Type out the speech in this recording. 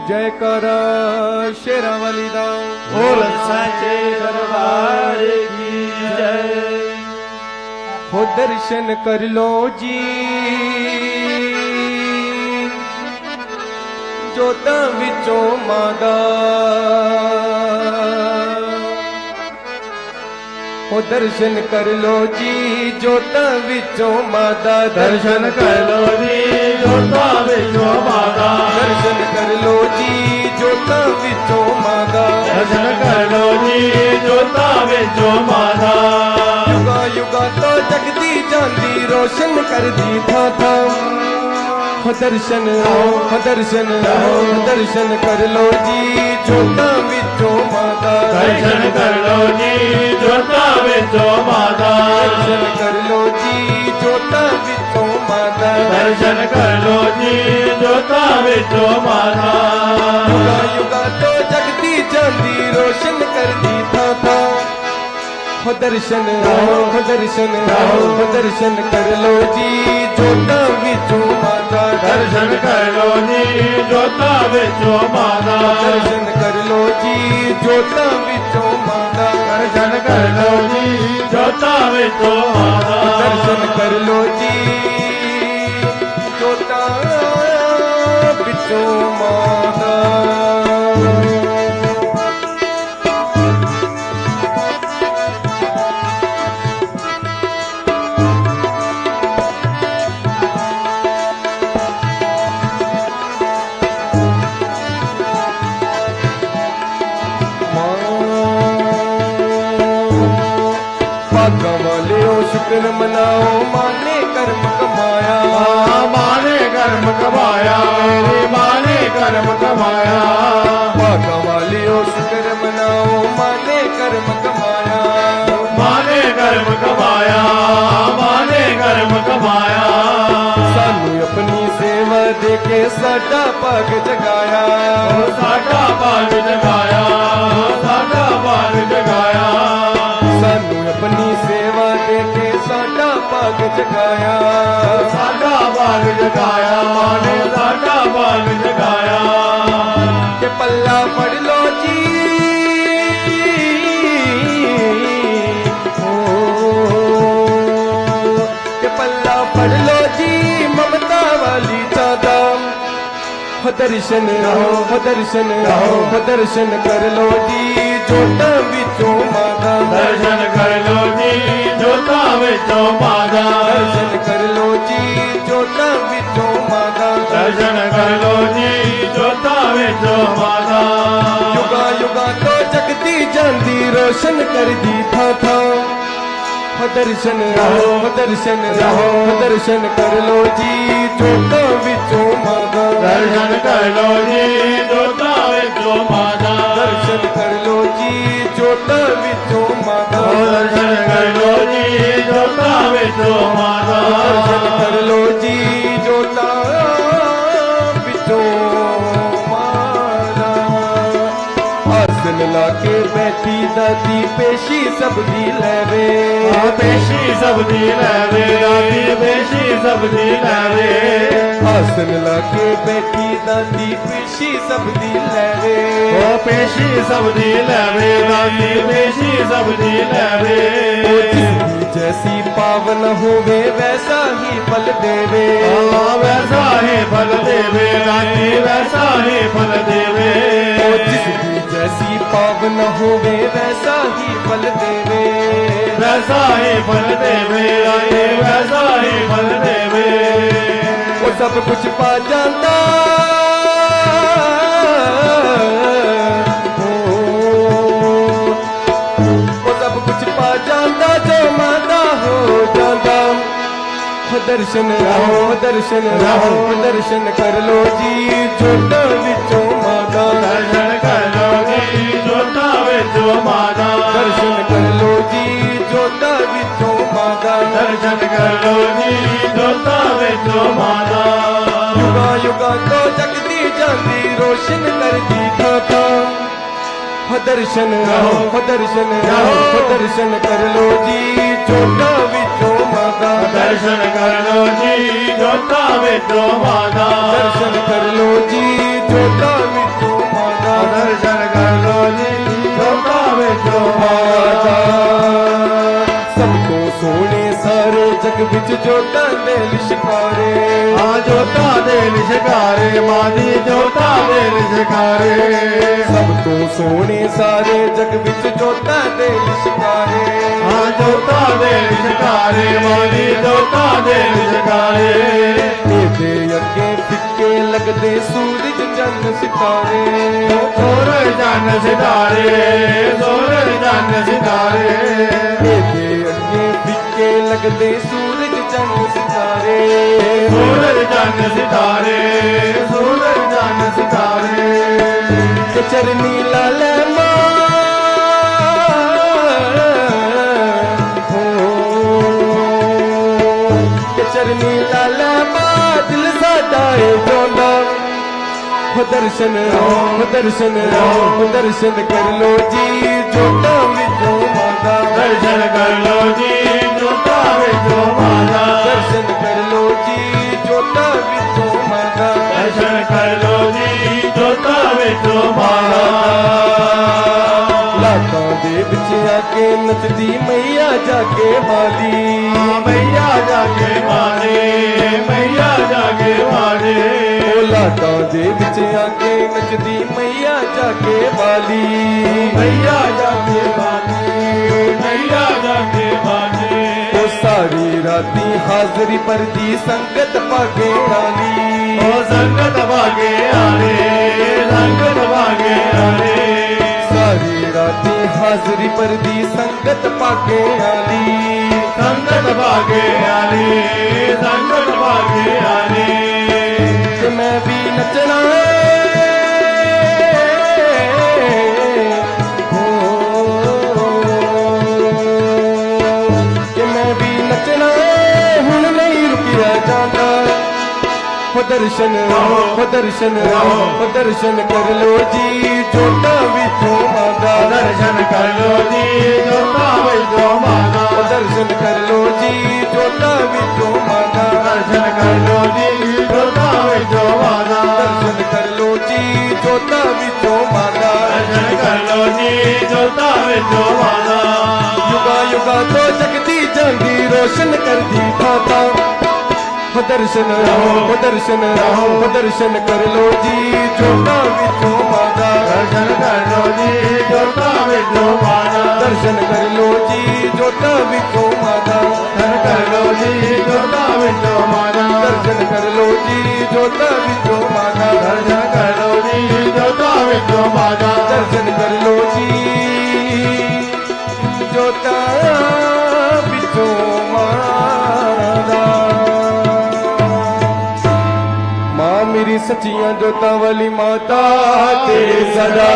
जयकारा शेरा वाली दा बोल साचे दरबार की जय। हो दर्शन कर लो जी जोता विचों मादा। हो दर्शन कर लो जी जोता विचों मादा। दर्शन कर लो जी जोता विचों मादा। दर्शन कर लो जी जोता विचों मादा। दर्शन कर लो जी जोता विचों मादा। युगा युगा तो जगदी जांदी रोशन कर दी था था। हो दर्शन हो दर्शन हो दर्शन कर लो जी जोता विचों मादा। दर्शन कर लो जी जोता विचों मादा। दर्शन कर लो जी जोता विचों मादा। दर्शन कर लो जी जोता विचों मादा। युगा युगा तो जगदी जांदी रोशन कर दी था। हो दर्शन हो दर्शन हो दर्शन कर लो जी जोता विचों मादा। दर्शन कर लो जी जोता विचों मादा। दर्शन कर लो जी जोता विचों मादा। दर्शन कर लो जी जोता विचों मादा। दर्शन कर लो जी जोता विचों मादा। भागा वाले हो शुक्र मनाओ माने कर्म कमाया। माने कर्म कमाया मेरी माने कर्म कमाया। भागा वाले हो शुक्र मनाओ माने कर्म कमाया। माने कर्म कमाया माने कर्म कमाया। सानू अपनी सेवा दे के साडा भाग जगाया। साडा भाग जगाया साडा भाग जगाया। सानू अपनी सेवा दे के साडा भाग जगाया। साडा भाग जगाया माने साडा भाग जगाया। के पल्ला पढ़ लो जी के पल्ला पढ़ लो जी ममता वाली चादा। हो दर्शन हो दर्शन हो दर्शन कर लो जी जोता विचों मादा। दर्शन कर लो जी जोता विचों मादा। दर्शन कर लो जी जोता विचों मादा। दर्शन कर लो जी जोता विचों मादा। युगा युगा तो जगदी जांदी रोशन कर दी था। हो दर्शन हो दर्शन हो दर्शन कर लो जी जोता विचों मादा। दर्शन कर लो जी जोता विचों मादा। दर्शन कर लो जी जोता विचों मादा। दर्शन कर लो जी जोता विचों मादा। दर्शन कर लो जी जोता विचों मादा। आसन लाके बैठी दादी पेशी सब दी लैवे। पेशी सब दी लैवे दादी पेशी सब दी लैवे। आसन लाके बैठी दादी पेशी सब दी लैवे। पेशी सब दी लैवे दादी पेशी सब दी लैवे। जिसकी जैसी पावन होवे वैसा ही फल देवे। वैसा ही फल देवे दादी वैसा ही फल देवे। जिसकी जैसी पावन होवे वैसा ही फल देवे। वैसा ही फल देवे दादी वैसा ही फल देवे। वो सब कुछ पा जाता वो सब कुछ पा जाता जो मादा हो जाता। हो दर्शन हो दर्शन हो दर्शन कर लो जी जोता विचों मादा। दर्शन कर लो जी जोता विचों मादा। दर्शन कर लो जी जोता विचों मादा। दर्शन कर लो जी जोता विचों मादा। युगा युगा तो जगदी जांदी रोशन कर दी था। हो दर्शन हो दर्शन हो दर्शन कर लो जी जोता विचों मादा। दर्शन कर लो जी जोता विचों मादा। दर्शन ਵਿੱਚ ਜੋਤਾਂ ਦੇ ਲਿਸ਼ਕਾਰੇ ਆ ਜੋਤਾਂ ਦੇ ਲਿਸ਼ਕਾਰੇ ਮਾਦੀ ਜੋਤਾਂ ਦੇ ਲਿਸ਼ਕਾਰੇ ਸਭ ਤੋਂ ਸੋਹਣੇ ਸਾਰੇ ਜਗ ਵਿੱਚ ਜੋਤਾਂ ਦੇ ਲਿਸ਼ਕਾਰੇ ਆ ਜੋਤਾਂ ਦੇ ਲਿਸ਼ਕਾਰੇ ਮਾਦੀ ਜੋਤਾਂ ਦੇ ਲਿਸ਼ਕਾਰੇ ਇਹਦੇ ਅੱਗੇ ਫਿੱਕੇ ਲੱਗਦੇ ਸੂਰਜ ਚੰਨ ਸਿਤਾਰੇ ਸੂਰਜ ਚੰਨ ਸਿਤਾਰੇ ਸੂਰਜ ਚੰਨ ਸਿਤਾਰੇ ਇਹਦੇ ਅੱਗੇ ਫਿੱਕੇ ਲੱਗਦੇ ਸੂਰਜ ਚੰਨ ਸਿਤਾਰੇ ਸੂਰਜ ਚੰਨ ਸਿਤਾਰੇ ਸੂਰਜ ਚੰਨ ਸਿਤਾਰੇ ਕਿ ਚਰਨੀ ਲਾਲ ਮਾਂ ਕਿ ਚਰਨੀ ਲਾਲ ਮਾਂ ਦਿਲ ਸਾਡਾ ਏ ਜੋਨਾ ਹੋ ਦਰਸ਼ਨ ਕਰ ਲੋ ਜੀ ਜੋਤਾਂ ਵਿੱਚੋਂ ਮਾਤਾ ਦਰਸ਼ਨ ਕਰ ਲੋ ਜੀ ਜੋਤਾਂ ਵਿੱਚੋਂ ਮਾਤਾ ਦਰਸ਼ਨ ਕਰ ਲੋ ਜੀ ਜੋਤਾਂ ਵਿੱਚੋਂ ਮਾਤਾ ਦਰਸ਼ਨ ਕਰ ਲੋ ਜੀ ਜੋਤਾਂ ਵਿੱਚੋਂ ਮਾਤਾ ਲਾਤਾਂ ਦੇ ਵਿੱਚ ਆ ਕੇ ਨੱਚਦੀ ਮਈਆ ਜਾ ਕੇ ਵਾਲੀ ਮਈਆ ਜਾ ਕੇ ਮਾਰੇ ਮਈਆ ਜਾ ਕੇ ਮਾਰੇ ਉਹ ਲਾਤਾਂ ਦੇ ਵਿੱਚ ਆ ਕੇ ਨੱਚਦੀ ਮਈਆ ਜਾ ਕੇ ਵਾਲੀ ਮਈਆ ਜਾ ਕੇ ਮਾਰੇ ਮਈਆ ਜਾ ਕੇ ਮਾਰੇ ਉਹ ਸਾਰੀ ਰਾਤੀ ਹਾਜ਼ਰੀ ਭਰਦੀ ਸੰਗਤ ਭਾਗੇ ਵਾਲੀ ਉਹ ਸੰਗਤ ਭਾਗੇ ਆਰੇ ਸੰਗਤ ਭਾਗੇ ਆਰੇ ਸਾਰੀ ਰਾਤੀ ਹਾਜ਼ਰੀ ਭਰਦੀ ਸੰਗਤ ਭਾਗੇ ਵਾਲੀ ਸੰਗਤ ਭਾਗੇ ਆਰੇ ਸੰਗਤ ਭਾਗੇ ਆਰੇ ਤੇ ਮੈਂ ਵੀ ਨੱਚਣਾ ਕਿ ਮੈਂ ਵੀ ਨੱਚਣਾ ਹੁਣ ਨਹੀਂ ਰੁਕਿਆ ਜਾਂਦਾ ਹੋ ਦਰਸ਼ਨ ਕਰ ਲੋ ਜੀ ਜੋਤਾਂ ਵਿੱਚੋਂ ਮਾਤਾ ਦਰਸ਼ਨ ਕਰ ਲੋ ਜੀ ਜੋਤਾਂ ਵਿੱਚੋਂ ਮਾਤਾ ਦਰਸ਼ਨ ਕਰ ਲੋ ਜੀ ਜੋਤਾਂ ਵਿੱਚੋਂ ਮਾਤਾ ਦਰਸ਼ਨ ਕਰ ਲੋ ਜੀ ਜੋਤਾਂ ਵਿੱਚੋਂ ਮਾਤਾ ਦਰਸ਼ਨ ਕਰ ਲੋ ਜੀ ਜੋਤਾਂ ਵਿੱਚੋਂ ਮਾਤਾ ਦਰਸ਼ਨ ਕਰ ਲੋ ਜੀ ਜੋਤਾਂ ਵਿੱਚੋਂ ਮਾਤਾ ਯੁਗਾ ਯੁਗਾ ਤੋਂ ਜਗਦੀ ਜਾਂਦੀ ਰੋਸ਼ਨ ਕਰਦੀ ਥਾਤਾ ਹੋ ਦਰਸ਼ਨ ਕਰ ਲੋ ਜੀ ਜੋਤਾਂ ਵਿੱਚੋਂ ਮਾਤਾ ਦਰਸ਼ਨ ਕਰ ਲੋ ਜੀ ਜੋਤਾਂ ਵਿੱਚੋਂ ਮਾਤਾ ਦਰਸ਼ਨ ਕਰ ਲੋ ਜੀ ਜੋਤਾਂ ਵਿੱਚੋਂ ਮਾਤਾ ਦਰਸ਼ਨ ਕਰ ਲੋ ਜੀ ਜੋਤਾਂ ਵਿੱਚੋਂ ਮਾਤਾ ਦਰਸ਼ਨ ਕਰ ਲੋ ਜੀ ਜੋਤਾਂ ਵਿੱਚੋਂ ਮਾਤਾ ਦਰਸ਼ਨ ਕਰ ਲੋ ਜੀ ਜੋਤਾਂ ਵਿੱਚੋਂ ਮਾਤਾ ਦਰਸ਼ਨ ਕਰ ਲੋ ਜੀ ਜੋਤਾਂ ਵਿੱਚੋਂ ਮਾਤਾ ਮਾਂ ਮੇਰੀ ਸੱਚੀਆਂ ਜੋਤਾਂ ਵਾਲੀ ਮਾਤਾ ਤੇ ਸਦਾ